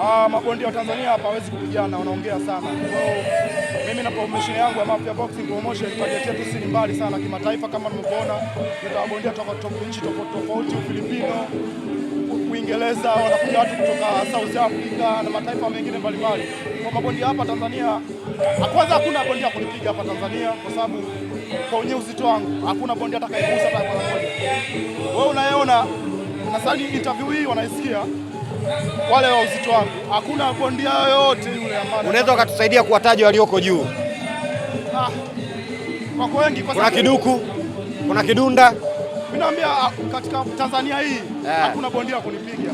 Mabondia wa Tanzania hapa hawezi kupigana, wanaongea sana. Kwa hiyo mimi na promotion yangu ya Mafia Boxing Promotion target yetu si mbali sana kimataifa, kama mnavyoona tunabondia kutoka nchi tofauti, Filipino, Uingereza, wanakuja watu kutoka South Africa na mataifa mengine mbalimbali. Kwa mabondia hapa Tanzania, kwanza hakuna bondia kunipiga hapa Tanzania kwa sababu kwa uzito wangu hakuna bondia atakayegusa hata kwa moja. Wewe unayeona nasali interview hii wanaisikia wale wa uzito wangu, hakuna bondia yoyote yule ambaye unaweza ukatusaidia kuwataja walioko juu. Wako wengi kwa kuna Kiduku, kuna Kidunda. Mimi naambia katika Tanzania hii hakuna bondia kunipiga.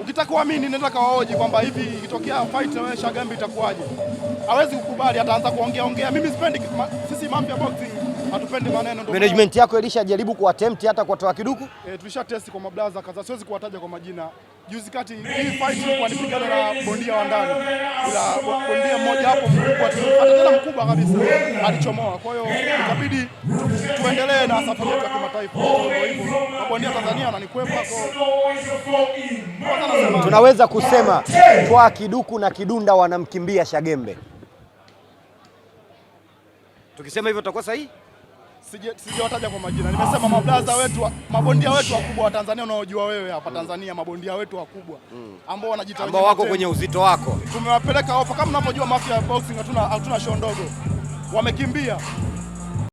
Ukitaka kuamini nenda kawaoji kwamba hivi ikitokea fight na Shagambi itakuwaje. Hawezi kukubali, ataanza kuongea. Mimi sipendi, sisi Mafia Boxing hatupendi maneno. Ndio management yako ilishajaribu kuattempt hata kutoa Kiduku? Tulisha test kwa mablaza kaza, siwezi kuwataja kwa majina. Juzi kati hii fight ilikuwa nipigana na bondia wa ndani, ila bondia mmoja hapo mkubwa tu, hata tena mkubwa kabisa, alichomoa. Kwa hiyo ikabidi tuendelee na safari yetu ya kimataifa. Ndio hivyo, mabondia Tanzania wananikwepa. Tunaweza kusema kwa Kiduku na Kidunda wanamkimbia Shagembe. Tukisema hivyo tutakuwa sahihi? Sijawataja kwa majina. Nimesema mablaza wetu, mabondia wetu wakubwa wa Tanzania unaojua wewe hapa Tanzania, mabondia wetu wakubwa ambao wanajitawanya, ambao wako kwenye uzito wako. Tumewapeleka ofa, kama mnavyojua Mafia Boxing hatuna show ndogo. Wamekimbia.